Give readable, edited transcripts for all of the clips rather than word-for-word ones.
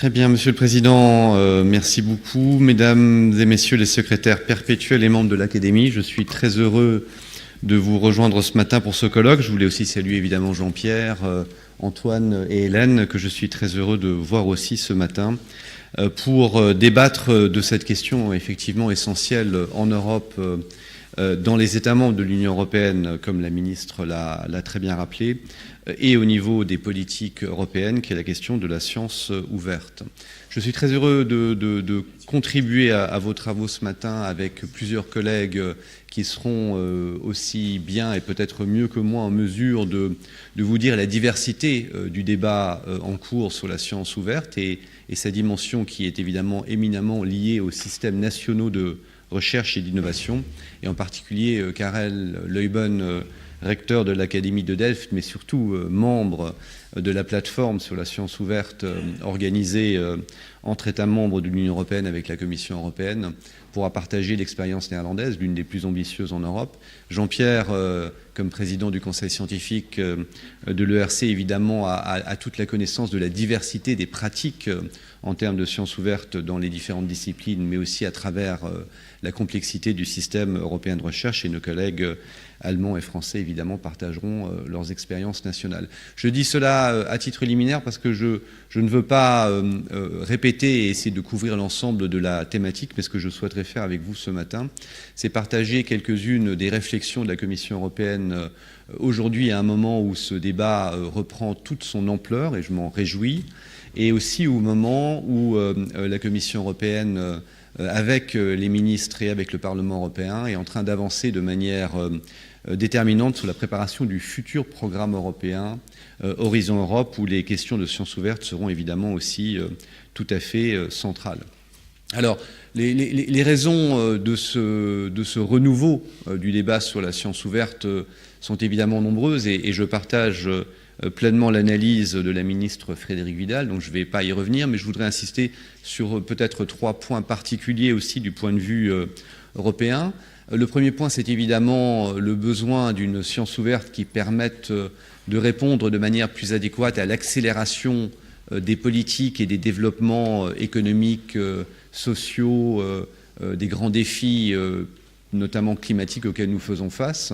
Très bien, Monsieur le Président, merci beaucoup. Mesdames et Messieurs les secrétaires perpétuels et membres de l'Académie, je suis très heureux de vous rejoindre ce matin pour ce colloque. Je voulais aussi saluer évidemment Jean-Pierre, Antoine et Hélène, que je suis très heureux de voir aussi ce matin, pour débattre de cette question effectivement essentielle en Europe, dans les États membres de l'Union européenne, comme la ministre l'a très bien rappelé, et au niveau des politiques européennes, qui est la question de la science ouverte. Je suis très heureux de contribuer à vos travaux ce matin avec plusieurs collègues qui seront aussi bien et peut-être mieux que moi en mesure de vous dire la diversité du débat en cours sur la science ouverte et sa dimension qui est évidemment éminemment liée aux systèmes nationaux de recherche et d'innovation, et en particulier Karel Leuben, recteur de l'Académie de Delft, mais surtout membre de la plateforme sur la science ouverte organisée entre États membres de l'Union européenne avec la Commission européenne, pourra partager l'expérience néerlandaise, l'une des plus ambitieuses en Europe. Jean-Pierre, comme président du conseil scientifique de l'ERC, évidemment, a toute la connaissance de la diversité des pratiques en termes de sciences ouvertes dans les différentes disciplines, mais aussi à travers la complexité du système européen de recherche, et nos collègues allemands et français, évidemment, partageront leurs expériences nationales. Je dis cela à titre liminaire parce que je ne veux pas répéter et essayer de couvrir l'ensemble de la thématique, mais ce que je souhaiterais faire avec vous ce matin, c'est partager quelques-unes des réflexions de la Commission européenne aujourd'hui, à un moment où ce débat reprend toute son ampleur, et je m'en réjouis, et aussi au moment où la Commission européenne, avec les ministres et avec le Parlement européen, est en train d'avancer de manière déterminante sur la préparation du futur programme européen Horizon Europe, où les questions de sciences ouvertes seront évidemment aussi tout à fait centrales. Alors, les raisons de ce renouveau du débat sur la science ouverte sont évidemment nombreuses, et je partage pleinement l'analyse de la ministre Frédérique Vidal, donc je ne vais pas y revenir, mais je voudrais insister sur peut-être 3 points particuliers aussi du point de vue européen. Le premier point, c'est évidemment le besoin d'une science ouverte qui permette de répondre de manière plus adéquate à l'accélération des politiques et des développements économiques, sociaux, des grands défis, notamment climatiques, auxquels nous faisons face.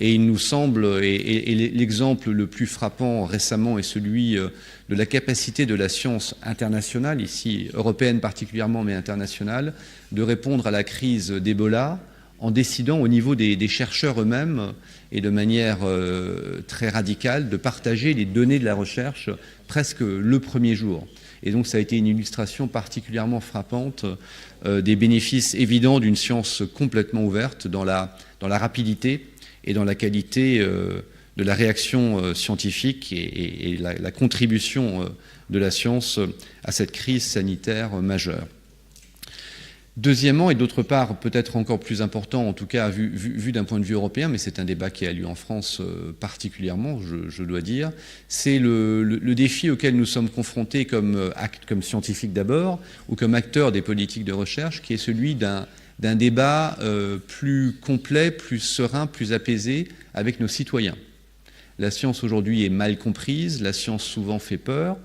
Et il nous semble, et l'exemple le plus frappant récemment est celui de la capacité de la science internationale, ici européenne particulièrement, mais internationale, de répondre à la crise d'Ebola en décidant au niveau des chercheurs eux-mêmes, et de manière très radicale, de partager les données de la recherche presque le premier jour. Et donc ça a été une illustration particulièrement frappante des bénéfices évidents d'une science complètement ouverte dans la rapidité et dans la qualité de la réaction scientifique et la contribution de la science à cette crise sanitaire majeure. Deuxièmement, et d'autre part peut-être encore plus important, en tout cas vu d'un point de vue européen, mais c'est un débat qui a lieu en France particulièrement, je dois dire, c'est le défi auquel nous sommes confrontés comme scientifiques d'abord, ou comme acteurs des politiques de recherche, qui est celui d'un débat plus complet, plus serein, plus apaisé avec nos citoyens. La science aujourd'hui est mal comprise, la science souvent fait peur,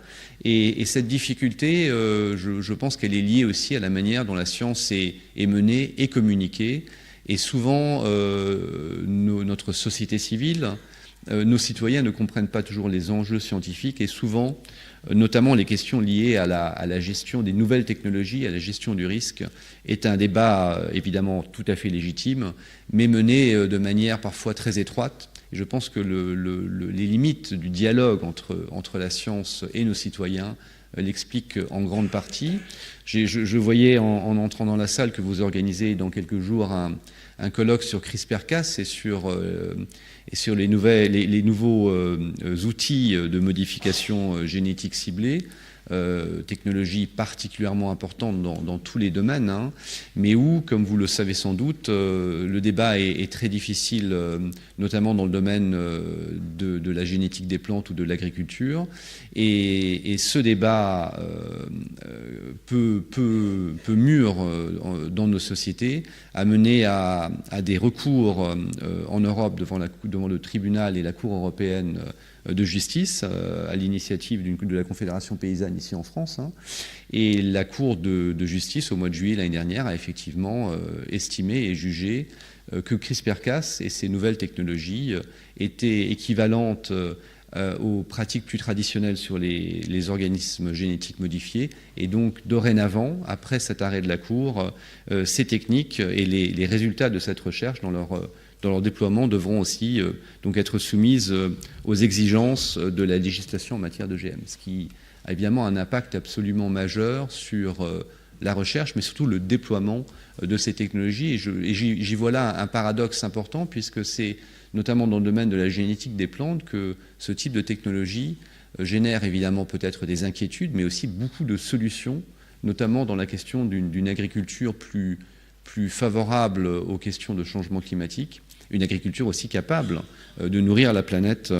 et cette difficulté, je pense qu'elle est liée aussi à la manière dont la science est menée et communiquée, et souvent notre société civile, nos citoyens ne comprennent pas toujours les enjeux scientifiques, et souvent, notamment les questions liées à la gestion des nouvelles technologies, à la gestion du risque, est un débat évidemment tout à fait légitime, mais mené de manière parfois très étroite. Je pense que les limites du dialogue entre la science et nos citoyens l'expliquent en grande partie. Je voyais en entrant dans la salle que vous organisez dans quelques jours un colloque sur CRISPR-Cas et sur les nouveaux outils de modification génétique ciblée. Technologie particulièrement importante dans tous les domaines, mais où, comme vous le savez sans doute, le débat est très difficile, notamment dans le domaine de la génétique des plantes ou de l'agriculture. Et ce débat peut mûr dans nos sociétés, amener à des recours en Europe devant le tribunal et la Cour européenne de justice à l'initiative de la Confédération paysanne ici en France. Et la Cour de justice, au mois de juillet l'année dernière, a effectivement estimé et jugé que CRISPR-Cas et ces nouvelles technologies étaient équivalentes aux pratiques plus traditionnelles sur les organismes génétiques modifiés. Et donc, dorénavant, après cet arrêt de la Cour, ces techniques et les résultats de cette recherche dans leur déploiement devront aussi donc être soumises aux exigences de la législation en matière d'OGM, ce qui a évidemment un impact absolument majeur sur la recherche, mais surtout le déploiement de ces technologies. Et j'y vois là un paradoxe important, puisque c'est notamment dans le domaine de la génétique des plantes que ce type de technologie génère évidemment peut-être des inquiétudes, mais aussi beaucoup de solutions, notamment dans la question d'une agriculture plus favorable aux questions de changement climatique, une agriculture aussi capable de nourrir la planète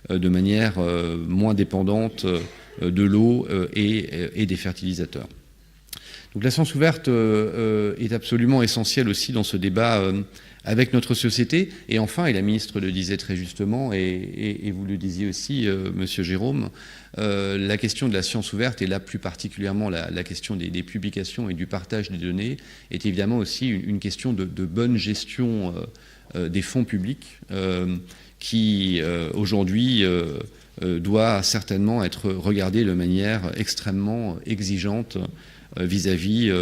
de manière moins dépendante de l'eau et des fertilisateurs. Donc la science ouverte est absolument essentielle aussi dans ce débat avec notre société. Et enfin, et la ministre le disait très justement, et vous le disiez aussi, Monsieur Jérôme, la question de la science ouverte, et là plus particulièrement la question des publications et du partage des données, est évidemment aussi une question de bonne gestion des fonds publics qui, aujourd'hui, doit certainement être regardée de manière extrêmement exigeante vis-à-vis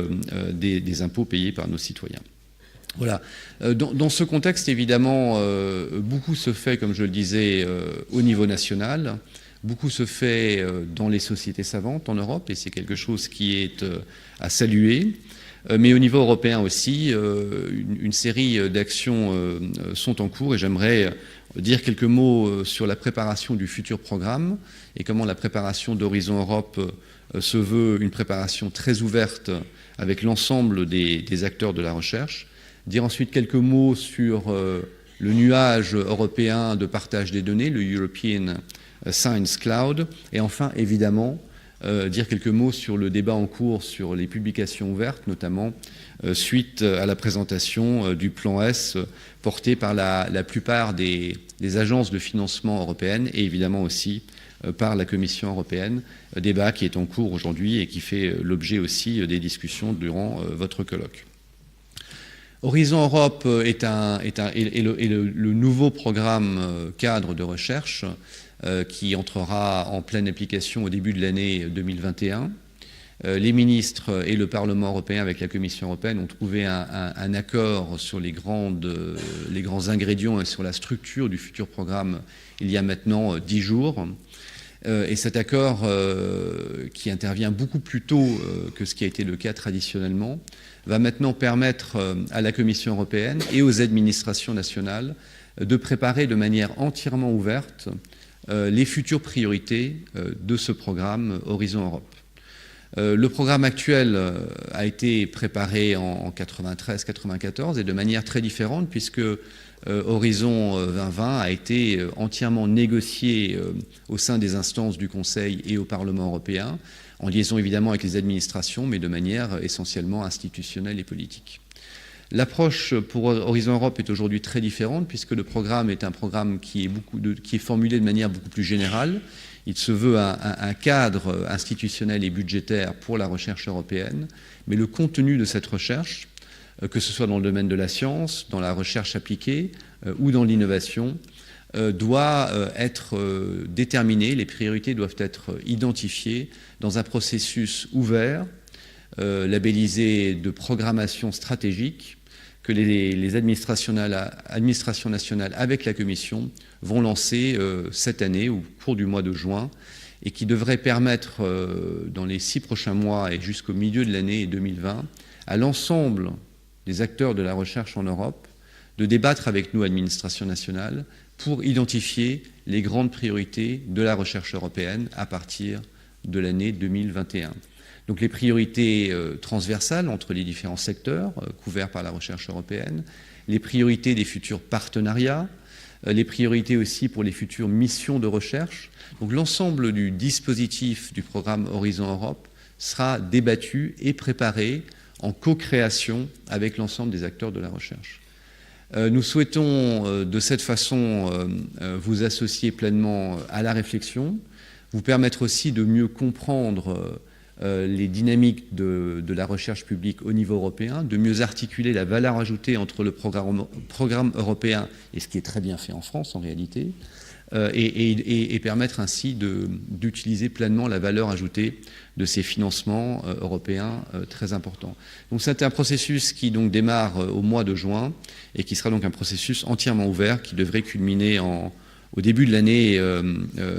des impôts payés par nos citoyens. Voilà. Dans ce contexte, évidemment, beaucoup se fait, comme je le disais, au niveau national, beaucoup se fait dans les sociétés savantes en Europe, et c'est quelque chose qui est à saluer. Mais au niveau européen aussi, une série d'actions sont en cours, et j'aimerais dire quelques mots sur la préparation du futur programme et comment la préparation d'Horizon Europe se veut une préparation très ouverte avec l'ensemble des acteurs de la recherche. Dire ensuite quelques mots sur le nuage européen de partage des données, le European Science Cloud, et enfin, évidemment, dire quelques mots sur le débat en cours sur les publications ouvertes, notamment suite à la présentation du plan S porté par la plupart des agences de financement européennes et évidemment aussi par la Commission européenne, débat qui est en cours aujourd'hui et qui fait l'objet aussi des discussions durant votre colloque. Horizon Europe est le nouveau programme cadre de recherche qui entrera en pleine application au début de l'année 2021. Les ministres et le Parlement européen avec la Commission européenne ont trouvé un accord sur les grands ingrédients et sur la structure du futur programme il y a maintenant 10 jours. Et cet accord, qui intervient beaucoup plus tôt que ce qui a été le cas traditionnellement, va maintenant permettre à la Commission européenne et aux administrations nationales de préparer de manière entièrement ouverte les futures priorités de ce programme Horizon Europe. Le programme actuel a été préparé en 93-94 et de manière très différente puisque Horizon 2020 a été entièrement négocié au sein des instances du Conseil et au Parlement européen, en liaison évidemment avec les administrations, mais de manière essentiellement institutionnelle et politique. L'approche pour Horizon Europe est aujourd'hui très différente puisque le programme est un programme qui est formulé de manière beaucoup plus générale. Il se veut un cadre institutionnel et budgétaire pour la recherche européenne, mais le contenu de cette recherche, que ce soit dans le domaine de la science, dans la recherche appliquée ou dans l'innovation, doit être déterminé, les priorités doivent être identifiées dans un processus ouvert, labellisé de programmation stratégique, que les administrations nationales avec la Commission vont lancer cette année au cours du mois de juin et qui devrait permettre dans les 6 prochains mois et jusqu'au milieu de l'année 2020 à l'ensemble des acteurs de la recherche en Europe de débattre avec nous, administrations nationales, pour identifier les grandes priorités de la recherche européenne à partir de l'année 2021. Donc les priorités transversales entre les différents secteurs couverts par la recherche européenne, les priorités des futurs partenariats, les priorités aussi pour les futures missions de recherche. Donc l'ensemble du dispositif du programme Horizon Europe sera débattu et préparé en co-création avec l'ensemble des acteurs de la recherche. Nous souhaitons de cette façon vous associer pleinement à la réflexion, vous permettre aussi de mieux comprendre les dynamiques de la recherche publique au niveau européen, de mieux articuler la valeur ajoutée entre le programme européen et ce qui est très bien fait en France en réalité, et permettre ainsi d'utiliser pleinement la valeur ajoutée de ces financements européens très importants. Donc c'est un processus qui donc démarre au mois de juin et qui sera donc un processus entièrement ouvert qui devrait culminer au début de l'année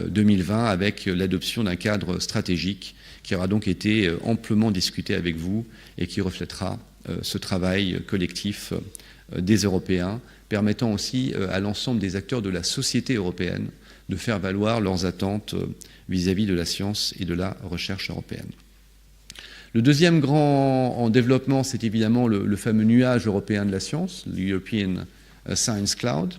2020 avec l'adoption d'un cadre stratégique qui aura donc été amplement discuté avec vous et qui reflètera ce travail collectif des Européens, permettant aussi à l'ensemble des acteurs de la société européenne de faire valoir leurs attentes vis-à-vis de la science et de la recherche européenne. Le deuxième grand en développement, c'est évidemment le fameux nuage européen de la science, l'European Science Cloud,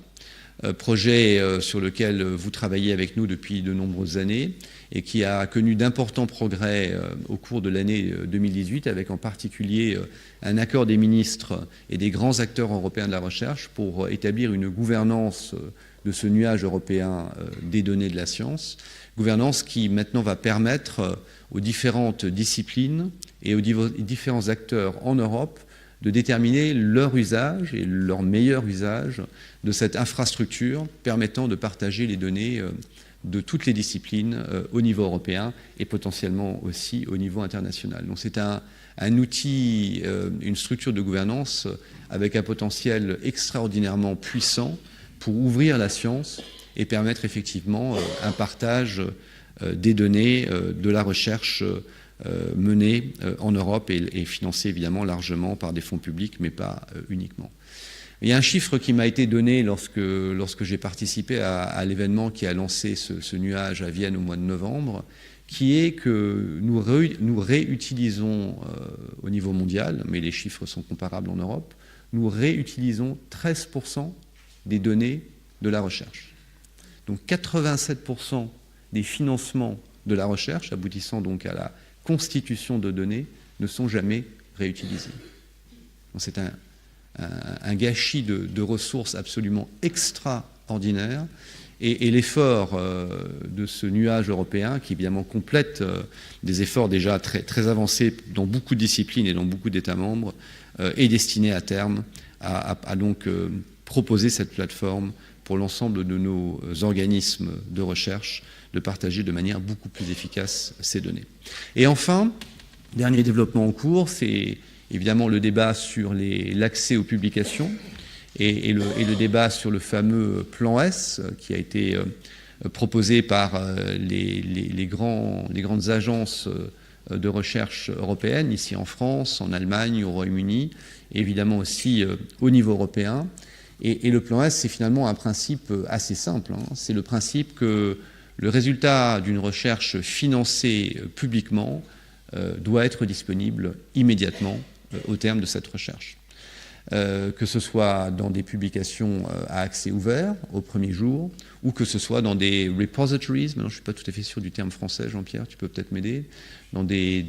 projet sur lequel vous travaillez avec nous depuis de nombreuses années et qui a connu d'importants progrès au cours de l'année 2018, avec en particulier un accord des ministres et des grands acteurs européens de la recherche pour établir une gouvernance de ce nuage européen des données de la science, gouvernance qui maintenant va permettre aux différentes disciplines et aux différents acteurs en Europe de déterminer leur usage et leur meilleur usage de cette infrastructure permettant de partager les données de toutes les disciplines au niveau européen et potentiellement aussi au niveau international. Donc c'est un outil, une structure de gouvernance avec un potentiel extraordinairement puissant pour ouvrir la science et permettre effectivement un partage des données de la recherche menée en Europe et financée évidemment largement par des fonds publics, mais pas uniquement. Il y a un chiffre qui m'a été donné lorsque j'ai participé à l'événement qui a lancé ce nuage à Vienne au mois de novembre, qui est que nous réutilisons au niveau mondial, mais les chiffres sont comparables en Europe, nous réutilisons 13% des données de la recherche. Donc 87% des financements de la recherche, aboutissant donc à la constitution de données, ne sont jamais réutilisés. C'est un gâchis de ressources absolument extraordinaire. Et l'effort de ce nuage européen, qui évidemment complète des efforts déjà très, très avancés dans beaucoup de disciplines et dans beaucoup d'États membres, est destiné à terme à donc proposer cette plateforme pour l'ensemble de nos organismes de recherche, de partager de manière beaucoup plus efficace ces données. Et enfin, dernier développement en cours, c'est évidemment le débat sur l'accès aux publications et le débat sur le fameux plan S qui a été proposé par les grandes agences de recherche européennes, ici en France, en Allemagne, au Royaume-Uni, et évidemment aussi au niveau européen. Et le plan S, c'est finalement un principe assez simple. C'est le principe que le résultat d'une recherche financée publiquement doit être disponible immédiatement au terme de cette recherche. Que ce soit dans des publications à accès ouvert au premier jour, ou que ce soit dans des repositories, maintenant je ne suis pas tout à fait sûr du terme français, Jean-Pierre, tu peux peut-être m'aider, dans des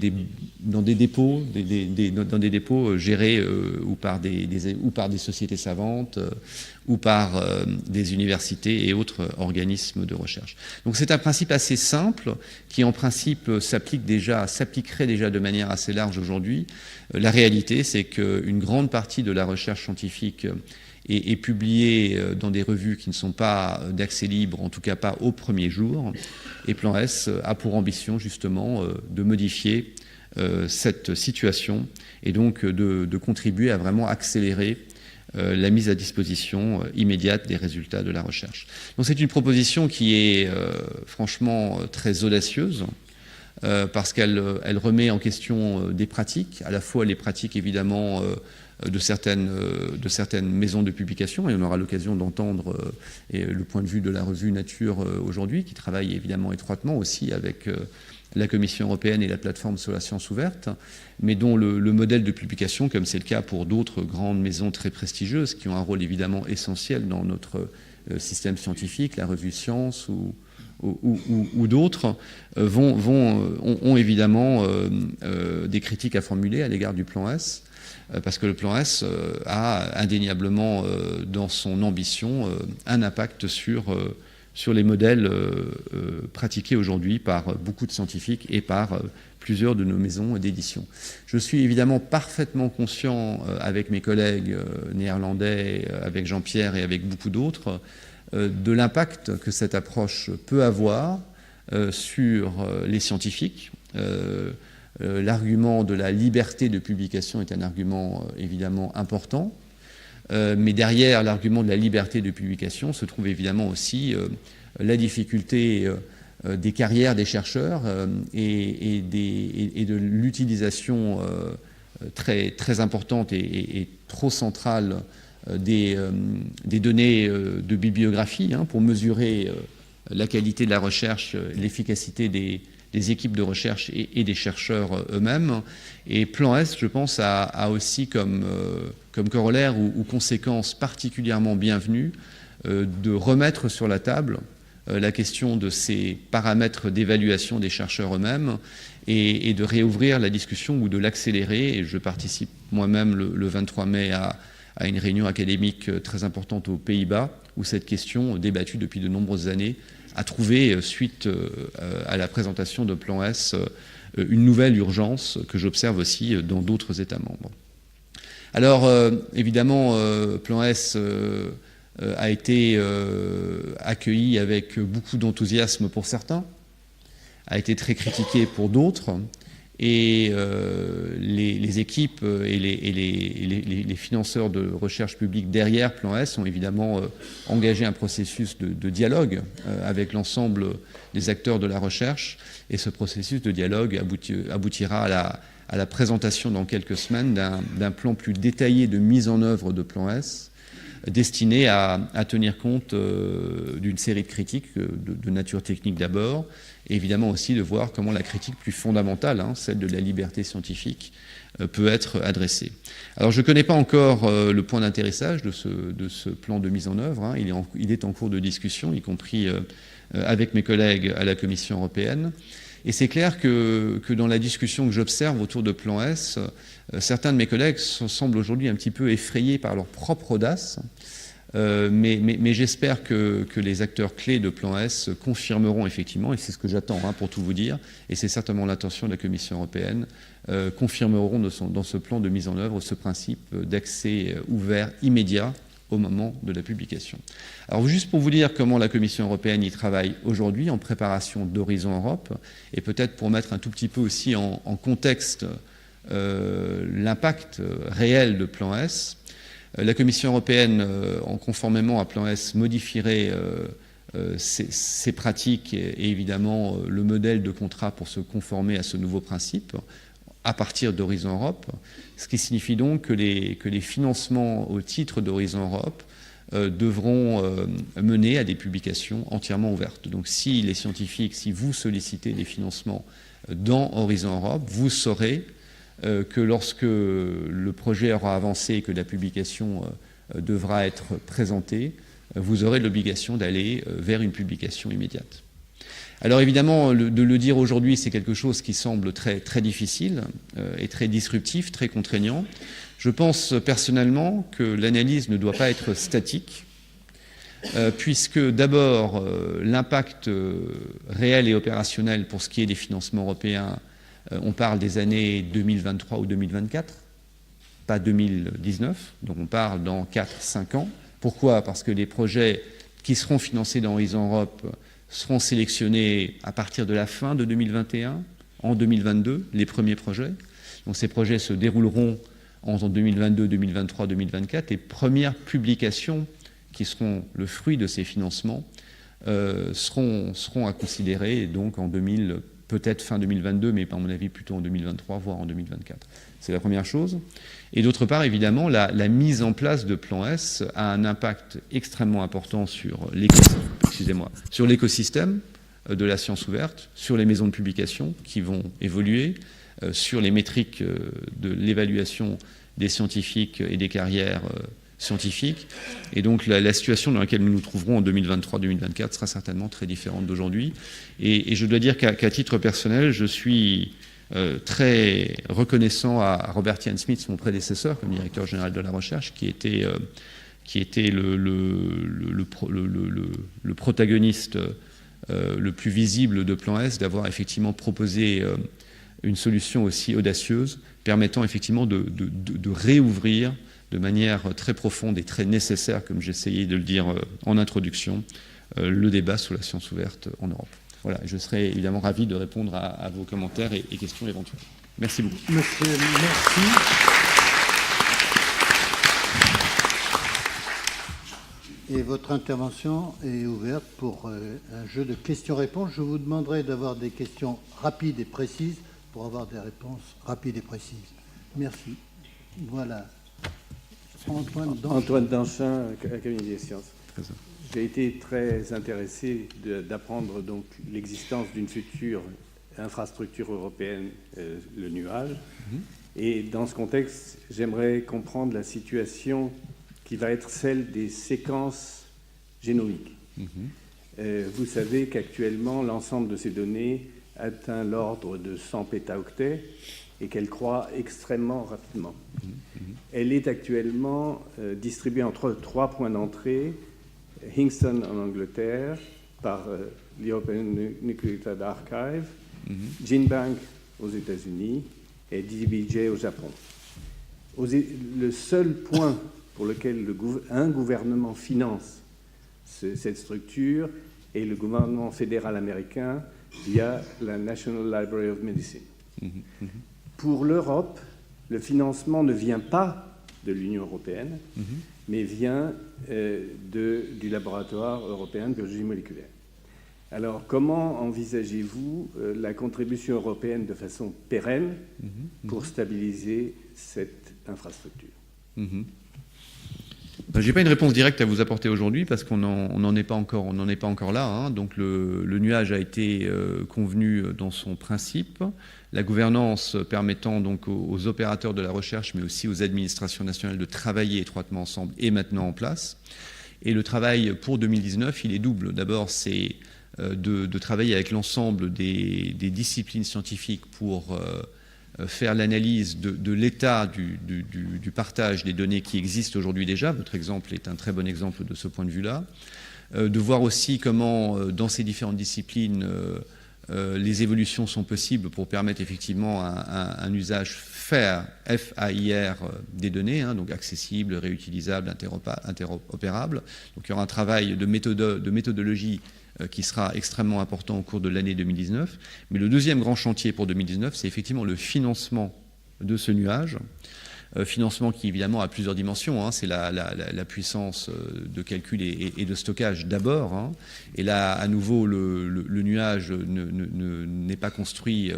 dépôts, dans des dépôts gérés ou par des sociétés savantes, ou par des universités et autres organismes de recherche. Donc c'est un principe assez simple qui en principe s'appliquerait déjà de manière assez large aujourd'hui. La réalité, c'est qu'une grande partie de la recherche scientifique est publiée dans des revues qui ne sont pas d'accès libre, en tout cas pas au premier jour. Et Plan S a pour ambition justement de modifier cette situation et donc de contribuer à vraiment accélérer la mise à disposition immédiate des résultats de la recherche. Donc c'est une proposition qui est franchement très audacieuse, parce qu'elle remet en question des pratiques, à la fois les pratiques évidemment de certaines maisons de publication, et on aura l'occasion d'entendre le point de vue de la revue Nature aujourd'hui, qui travaille évidemment étroitement aussi avec la Commission européenne et la plateforme sur la science ouverte, mais dont le modèle de publication, comme c'est le cas pour d'autres grandes maisons très prestigieuses, qui ont un rôle évidemment essentiel dans notre système scientifique, la revue Science ou d'autres, ont évidemment des critiques à formuler à l'égard du plan S. parce que le plan S a indéniablement dans son ambition un impact sur les modèles pratiqués aujourd'hui par beaucoup de scientifiques et par plusieurs de nos maisons d'édition. Je suis évidemment parfaitement conscient avec mes collègues néerlandais, avec Jean-Pierre et avec beaucoup d'autres, de l'impact que cette approche peut avoir sur les scientifiques. L'argument de la liberté de publication est un argument évidemment important, mais derrière l'argument de la liberté de publication se trouve évidemment aussi la difficulté des carrières des chercheurs et de l'utilisation très, très importante et trop centrale des données de bibliographie pour mesurer la qualité de la recherche, l'efficacité des équipes de recherche et des chercheurs eux-mêmes. Et Plan S, je pense, a aussi comme corollaire ou conséquence particulièrement bienvenue de remettre sur la table la question de ces paramètres d'évaluation des chercheurs eux-mêmes et de réouvrir la discussion ou de l'accélérer. Et je participe moi-même le 23 mai à une réunion académique très importante aux Pays-Bas où cette question, débattue depuis de nombreuses années, a trouvé, suite à la présentation de Plan S, une nouvelle urgence que j'observe aussi dans d'autres États membres. Alors, évidemment, Plan S a été accueilli avec beaucoup d'enthousiasme pour certains, a été très critiqué pour d'autres, et les équipes et les financeurs de recherche publique derrière Plan S ont évidemment engagé un processus de dialogue avec l'ensemble des acteurs de la recherche, et ce processus de dialogue aboutira à la présentation dans quelques semaines d'un plan plus détaillé de mise en œuvre de Plan S, destiné à tenir compte d'une série de critiques de nature technique d'abord, et évidemment aussi de voir comment la critique plus fondamentale, celle de la liberté scientifique, peut être adressée. Alors je ne connais pas encore le point d'atterrissage de ce plan de mise en œuvre, il est en cours de discussion, y compris avec mes collègues à la Commission européenne. Et c'est clair que dans la discussion que j'observe autour de Plan S, certains de mes collègues semblent aujourd'hui un petit peu effrayés par leur propre audace, mais j'espère que les acteurs clés de Plan S confirmeront effectivement, et c'est ce que j'attends pour tout vous dire, et c'est certainement l'intention de la Commission européenne, confirmeront dans ce plan de mise en œuvre ce principe d'accès ouvert immédiat au moment de la publication. Alors juste pour vous dire comment la Commission européenne y travaille aujourd'hui en préparation d'Horizon Europe, et peut-être pour mettre un tout petit peu aussi en contexte l'impact réel de Plan S, la Commission européenne, conformément à Plan S, modifierait ses pratiques et évidemment le modèle de contrat pour se conformer à ce nouveau principe à partir d'Horizon Europe, ce qui signifie donc que les financements au titre d'Horizon Europe devront mener à des publications entièrement ouvertes. Donc si les scientifiques, si vous sollicitez des financements dans Horizon Europe, vous saurez que lorsque le projet aura avancé et que la publication devra être présentée, vous aurez l'obligation d'aller vers une publication immédiate. Alors évidemment, de le dire aujourd'hui, c'est quelque chose qui semble très, très difficile et très disruptif, très contraignant. Je pense personnellement que l'analyse ne doit pas être statique, puisque d'abord, l'impact réel et opérationnel pour ce qui est des financements européens, on parle des années 2023 ou 2024, pas 2019, donc on parle dans 4-5 ans. Pourquoi ? Parce que les projets qui seront financés dans Horizon Europe seront sélectionnés à partir de la fin de 2021, en 2022, les premiers projets. Donc ces projets se dérouleront en 2022, 2023, 2024. Les premières publications qui seront le fruit de ces financements seront à considérer donc en peut-être fin 2022, mais à mon avis plutôt en 2023, voire en 2024. C'est la première chose. Et d'autre part, évidemment, la mise en place de Plan S a un impact extrêmement important sur l'écosystème de la science ouverte, sur les maisons de publication qui vont évoluer, sur les métriques de l'évaluation des scientifiques et des carrières scientifiques. Et donc la situation dans laquelle nous nous trouverons en 2023-2024 sera certainement très différente d'aujourd'hui. Et je dois dire qu'à titre personnel, je suis très reconnaissant à Robert Ian Smith, mon prédécesseur, comme directeur général de la recherche, qui était le protagoniste le plus visible de Plan S, d'avoir effectivement proposé une solution aussi audacieuse, permettant effectivement de réouvrir de manière très profonde et très nécessaire, comme j'essayais de le dire en introduction, le débat sur la science ouverte en Europe. Voilà, je serai évidemment ravi de répondre à vos commentaires et questions éventuelles. Merci beaucoup. Monsieur, merci. Et votre intervention est ouverte pour un jeu de questions-réponses. Je vous demanderai d'avoir des questions rapides et précises pour avoir des réponses rapides et précises. Merci. Voilà. Antoine Danchin, Académie des sciences. J'ai été très intéressé d'apprendre donc l'existence d'une future infrastructure européenne, le nuage. Et dans ce contexte, j'aimerais comprendre la situation qui va être celle des séquences génomiques. Vous savez qu'actuellement, l'ensemble de ces données atteint l'ordre de 100 pétaoctets et qu'elle croît extrêmement rapidement. Elle est actuellement distribuée entre 3 points d'entrée, Hingston en Angleterre, par l'European Nucleotide Archive, GenBank aux États-Unis et DBJ au Japon. Le seul point pour lequel un gouvernement finance cette structure est le gouvernement fédéral américain via la National Library of Medicine. Pour l'Europe, le financement ne vient pas de l'Union européenne, mais vient du laboratoire européen de biologie moléculaire. Alors, comment envisagez-vous la contribution européenne de façon pérenne pour stabiliser cette infrastructure ? Je n'ai pas une réponse directe à vous apporter aujourd'hui parce qu'on n'en est pas encore là. Hein. Donc le nuage a été convenu dans son principe. La gouvernance permettant donc aux opérateurs de la recherche, mais aussi aux administrations nationales de travailler étroitement ensemble est maintenant en place. Et le travail pour 2019, il est double. D'abord, c'est de travailler avec l'ensemble des disciplines scientifiques pour faire l'analyse de l'état du partage des données qui existent aujourd'hui déjà. Votre exemple est un très bon exemple de ce point de vue-là. De voir aussi comment, dans ces différentes disciplines, les évolutions sont possibles pour permettre effectivement un usage fair, FAIR, des données, hein, donc accessible, réutilisable, interopérable. Donc il y aura un travail de méthodologie qui sera extrêmement important au cours de l'année 2019. Mais le deuxième grand chantier pour 2019, c'est effectivement le financement de ce nuage. Financement qui, évidemment, a plusieurs dimensions. Hein. C'est la puissance de calcul et de stockage d'abord. Hein. Et là, à nouveau, le nuage n'est pas construit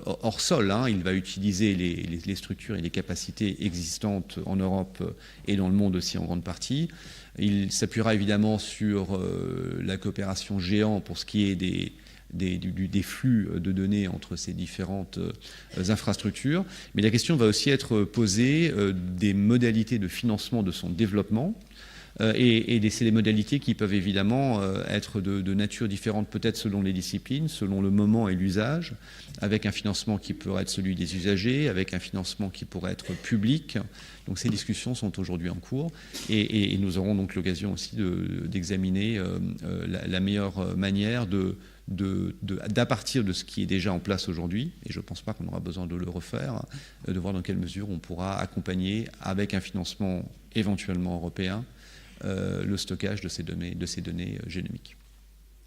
hors sol. Hein. Il va utiliser les structures et les capacités existantes en Europe et dans le monde aussi en grande partie. Il s'appuiera évidemment sur la coopération géant pour ce qui est des flux de données entre ces différentes infrastructures. Mais la question va aussi être posée des modalités de financement de son développement. C'est des modalités qui peuvent évidemment être de nature différente, peut-être selon les disciplines, selon le moment et l'usage, avec un financement qui pourrait être celui des usagers, avec un financement qui pourrait être public. Donc ces discussions sont aujourd'hui en cours et nous aurons donc l'occasion aussi d'examiner la meilleure manière d'à partir de ce qui est déjà en place aujourd'hui, et je ne pense pas qu'on aura besoin de le refaire, de voir dans quelle mesure on pourra accompagner avec un financement éventuellement européen le stockage de ces données génomiques.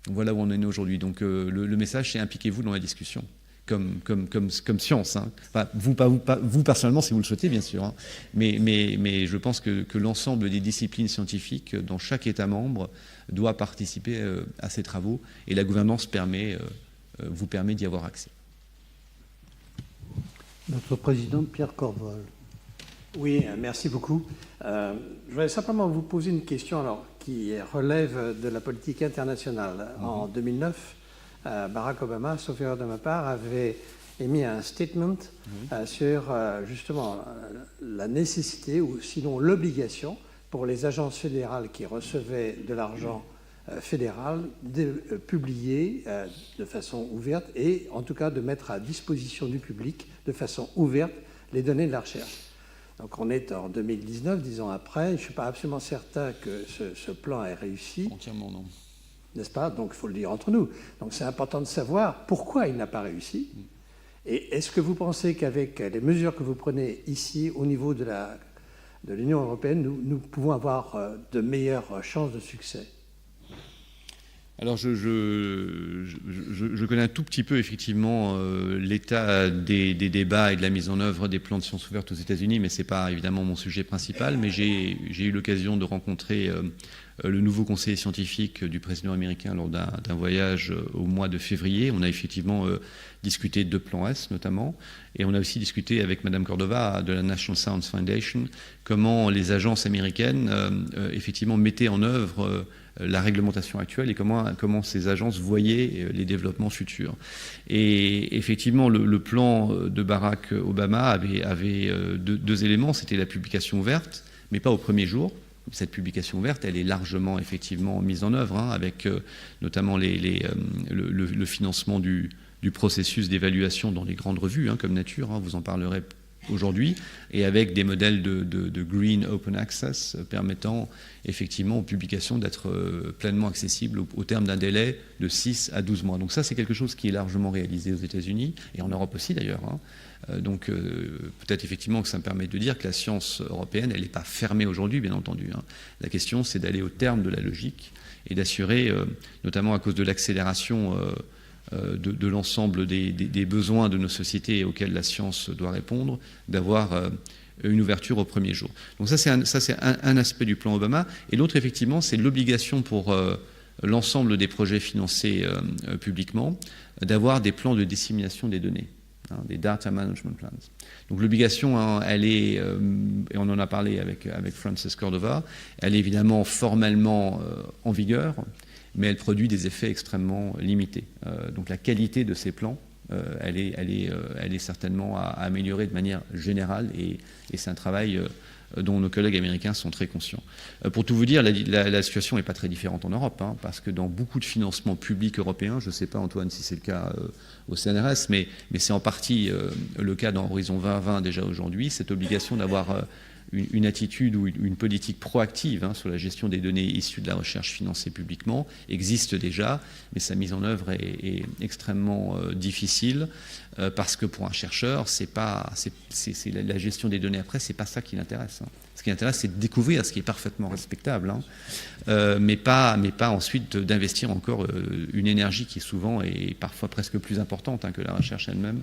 Donc voilà où on en est aujourd'hui. Donc le message, c'est impliquez-vous dans la discussion, comme science. Hein. Enfin, vous personnellement, si vous le souhaitez, bien sûr. Hein. Mais je pense que l'ensemble des disciplines scientifiques dans chaque État membre doit participer à ces travaux, et la gouvernance vous permet d'y avoir accès. Notre président, Pierre Corvol. Oui, merci beaucoup. Je voudrais simplement vous poser une question qui relève de la politique internationale. En 2009, Barack Obama, sauf erreur de ma part, avait émis un statement sur justement la nécessité, ou sinon l'obligation, pour les agences fédérales qui recevaient de l'argent fédéral de publier de façon ouverte et en tout cas de mettre à disposition du public de façon ouverte les données de la recherche. Donc on est en 2019, 10 ans après, je ne suis pas absolument certain que ce plan ait réussi. Entièrement non. N'est-ce pas? Donc il faut le dire entre nous. Donc c'est important de savoir pourquoi il n'a pas réussi. Et est-ce que vous pensez qu'avec les mesures que vous prenez ici au niveau de l'Union européenne, nous pouvons avoir de meilleures chances de succès? Alors je connais un tout petit peu effectivement l'état des débats et de la mise en œuvre des plans de sciences ouvertes aux États-Unis, mais ce n'est pas évidemment mon sujet principal. Mais j'ai eu l'occasion de rencontrer le nouveau conseiller scientifique du président américain lors d'un voyage au mois de février. On a effectivement discuté de plans S notamment, et on a aussi discuté avec Madame Cordova de la National Science Foundation comment les agences américaines effectivement mettaient en œuvre la réglementation actuelle et comment ces agences voyaient les développements futurs. Et effectivement, le plan de Barack Obama avait deux éléments. C'était la publication ouverte, mais pas au premier jour. Cette publication ouverte, elle est largement effectivement mise en œuvre, avec notamment le financement du processus d'évaluation dans les grandes revues, comme Nature, vous en parlerez aujourd'hui, et avec des modèles de Green Open Access permettant effectivement aux publications d'être pleinement accessibles au terme d'un délai de 6 à 12 mois. Donc ça, c'est quelque chose qui est largement réalisé aux États-Unis, et en Europe aussi d'ailleurs. Donc peut-être effectivement que ça me permet de dire que la science européenne, elle n'est pas fermée aujourd'hui, bien entendu. La question, c'est d'aller au terme de la logique et d'assurer, notamment à cause de l'accélération de l'ensemble des besoins de nos sociétés auxquels la science doit répondre, d'avoir une ouverture au premier jour. Donc ça, c'est un aspect du plan Obama. Et l'autre, effectivement, c'est l'obligation pour l'ensemble des projets financés publiquement d'avoir des plans de dissémination des données, des Data Management Plans. Donc l'obligation, elle est, et on en a parlé avec Frances Cordova, elle est évidemment formellement en vigueur, mais elle produit des effets extrêmement limités. Donc la qualité de ces plans, elle est certainement à améliorer de manière générale, et c'est un travail dont nos collègues américains sont très conscients. Pour tout vous dire, la situation n'est pas très différente en Europe, parce que dans beaucoup de financements publics européens, je ne sais pas Antoine si c'est le cas au CNRS, mais c'est en partie le cas dans Horizon 2020 déjà aujourd'hui, cette obligation d'avoir une attitude ou une politique proactive sur la gestion des données issues de la recherche financée publiquement existe déjà, mais sa mise en œuvre est extrêmement difficile parce que pour un chercheur, c'est la gestion des données après, c'est pas ça qui l'intéresse. Ce qui l'intéresse, c'est de découvrir ce qui est parfaitement respectable, mais pas ensuite d'investir encore une énergie qui est souvent et parfois presque plus importante que la recherche elle-même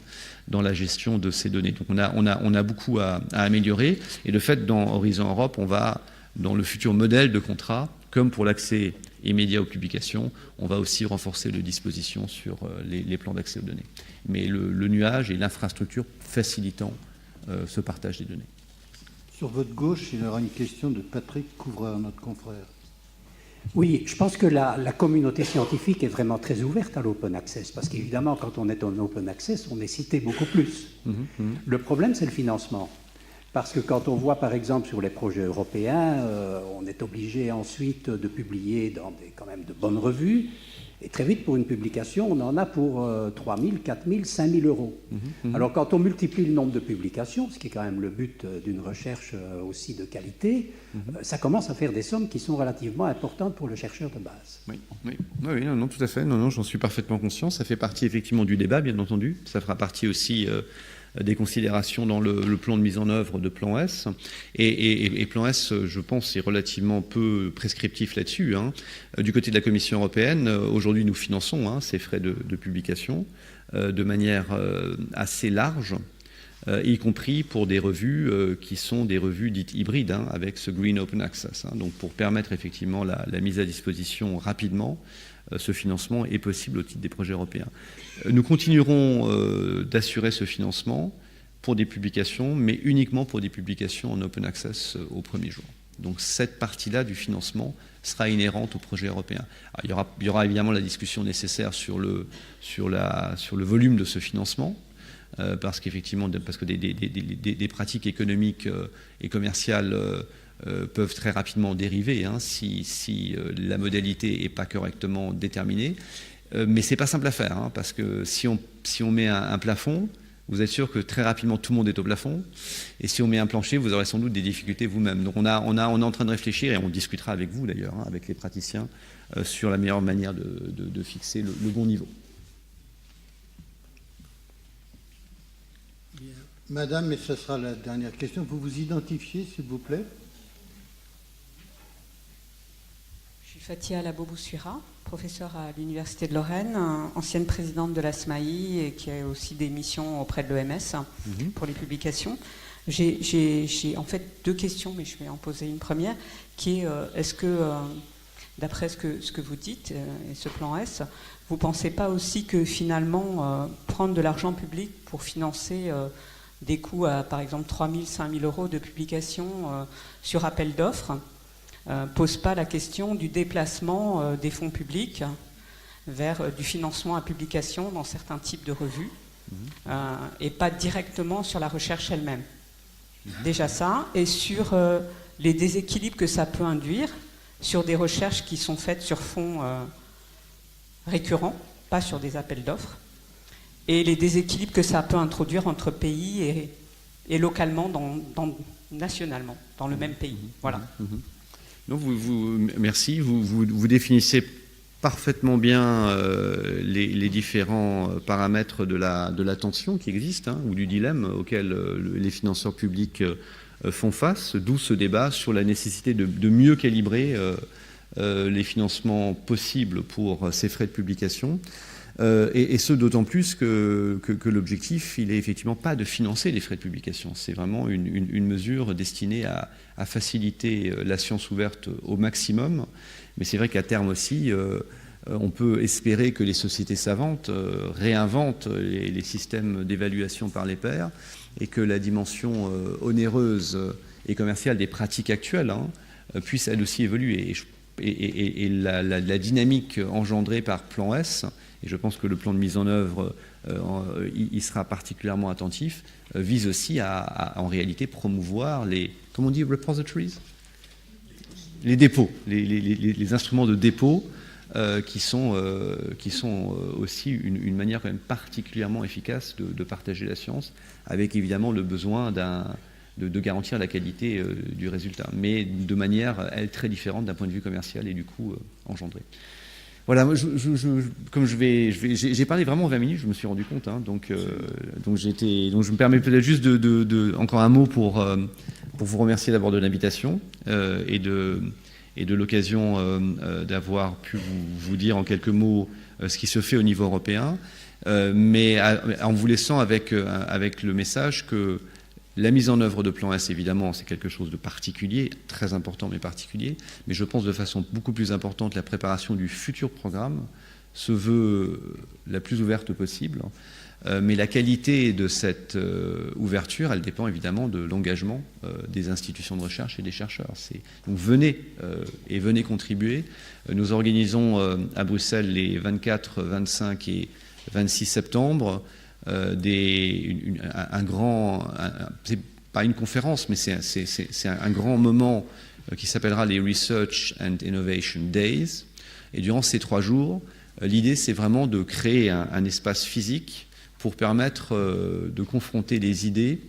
dans la gestion de ces données. Donc on a beaucoup à améliorer, et de fait, dans Horizon Europe, on va, dans le futur modèle de contrat, comme pour l'accès immédiat aux publications, on va aussi renforcer les dispositions sur les plans d'accès aux données. Mais le nuage et l'infrastructure facilitant ce partage des données. Sur votre gauche, il y aura une question de Patrick Couvreur, notre confrère. Oui, je pense que la communauté scientifique est vraiment très ouverte à l'open access, parce qu'évidemment, quand on est en open access, on est cité beaucoup plus. Le problème, c'est le financement. Parce que quand on voit, par exemple, sur les projets européens, on est obligé ensuite de publier dans quand même de bonnes revues. Et très vite, pour une publication, on en a pour 3 000, 4 000, 5 000 euros. Alors, quand on multiplie le nombre de publications, ce qui est quand même le but d'une recherche aussi de qualité, ça commence à faire des sommes qui sont relativement importantes pour le chercheur de base. Oui, non, tout à fait. Non, j'en suis parfaitement conscient. Ça fait partie effectivement du débat, bien entendu. Ça fera partie aussi des considérations dans le plan de mise en œuvre de Plan S. Et Plan S, je pense, est relativement peu prescriptif là-dessus. Du côté de la Commission européenne, aujourd'hui, nous finançons ces frais de publication de manière assez large, y compris pour des revues qui sont des revues dites hybrides, avec ce Green Open Access. Donc pour permettre effectivement la mise à disposition rapidement, ce financement est possible au titre des projets européens. Nous continuerons d'assurer ce financement pour des publications, mais uniquement pour des publications en open access au premier jour. Donc cette partie-là du financement sera inhérente au projet européen. Alors, il y aura évidemment la discussion nécessaire sur le volume de ce financement, parce que des pratiques économiques et commerciales peuvent très rapidement dériver si la modalité n'est pas correctement déterminée. Mais ce n'est pas simple à faire, parce que si on met un plafond, vous êtes sûr que très rapidement tout le monde est au plafond. Et si on met un plancher, vous aurez sans doute des difficultés vous-même. Donc on est en train de réfléchir, et on discutera avec vous d'ailleurs, avec les praticiens, sur la meilleure manière de fixer le bon niveau. Bien. Madame, et ce sera la dernière question, vous vous identifiez, s'il vous plaît? Je suis Fatia Labo-Boussouira, professeure à l'Université de Lorraine, ancienne présidente de l'ASMAI et qui a aussi des missions auprès de l'OMS pour les publications. J'ai en fait 2 questions, mais je vais en poser une première, qui est est-ce que, d'après ce que vous dites, et ce plan S, vous ne pensez pas aussi que finalement, prendre de l'argent public pour financer des coûts à, par exemple, 3 000, 5 000 euros de publication sur appel d'offres, pose pas la question du déplacement des fonds publics vers du financement à publication dans certains types de revues et pas directement sur la recherche elle-même. Déjà ça, et sur les déséquilibres que ça peut induire sur des recherches qui sont faites sur fonds récurrents, pas sur des appels d'offres, et les déséquilibres que ça peut introduire entre pays et localement, nationalement, dans le même pays. Voilà. Donc merci. Vous définissez parfaitement bien les différents paramètres de la tension qui existe, ou du dilemme auquel les financeurs publics font face, d'où ce débat sur la nécessité de mieux calibrer les financements possibles pour ces frais de publication. Et ce d'autant plus que l'objectif, il n'est effectivement pas de financer les frais de publication. C'est vraiment une mesure destinée à faciliter la science ouverte au maximum. Mais c'est vrai qu'à terme aussi, on peut espérer que les sociétés savantes réinventent les systèmes d'évaluation par les pairs et que la dimension onéreuse et commerciale des pratiques actuelles puisse elle aussi évoluer. Et la dynamique engendrée par Plan S, et je pense que le plan de mise en œuvre y sera particulièrement attentif, vise aussi à en réalité promouvoir les, comment on dit, repositories, les dépôts, les instruments de dépôt qui sont aussi une manière quand même particulièrement efficace de partager la science, avec évidemment le besoin de garantir la qualité du résultat, mais de manière, elle, très différente d'un point de vue commercial et du coup engendrée. Voilà, comme j'ai parlé vraiment 20 minutes, je me suis rendu compte, donc je me permets peut-être juste encore un mot pour vous remercier d'abord de l'invitation et de l'occasion d'avoir pu vous dire en quelques mots ce qui se fait au niveau européen, mais en vous laissant avec le message que la mise en œuvre de Plan S, évidemment, c'est quelque chose de particulier, très important mais particulier, mais je pense de façon beaucoup plus importante, la préparation du futur programme se veut la plus ouverte possible, mais la qualité de cette ouverture, elle dépend évidemment de l'engagement des institutions de recherche et des chercheurs. Donc venez et venez contribuer. Nous organisons à Bruxelles les 24, 25 et 26 septembre c'est pas une conférence, mais c'est un grand moment qui s'appellera les Research and Innovation Days. Et durant ces 3 jours, l'idée c'est vraiment de créer un espace physique pour permettre de confronter les idées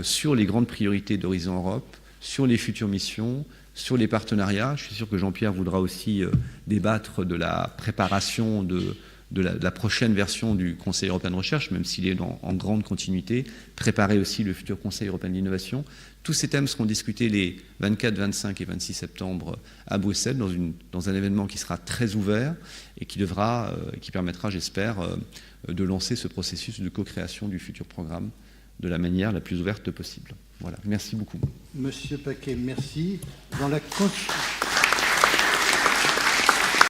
sur les grandes priorités d'Horizon Europe, sur les futures missions, sur les partenariats. Je suis sûr que Jean-Pierre voudra aussi débattre de la préparation de la prochaine version du Conseil européen de recherche, même s'il est en grande continuité, préparer aussi le futur Conseil européen de l'innovation. Tous ces thèmes seront discutés les 24, 25 et 26 septembre à Bruxelles, dans un événement qui sera très ouvert et qui permettra, j'espère, de lancer ce processus de co-création du futur programme de la manière la plus ouverte possible. Voilà, merci beaucoup. Monsieur Paquet, merci. Dans la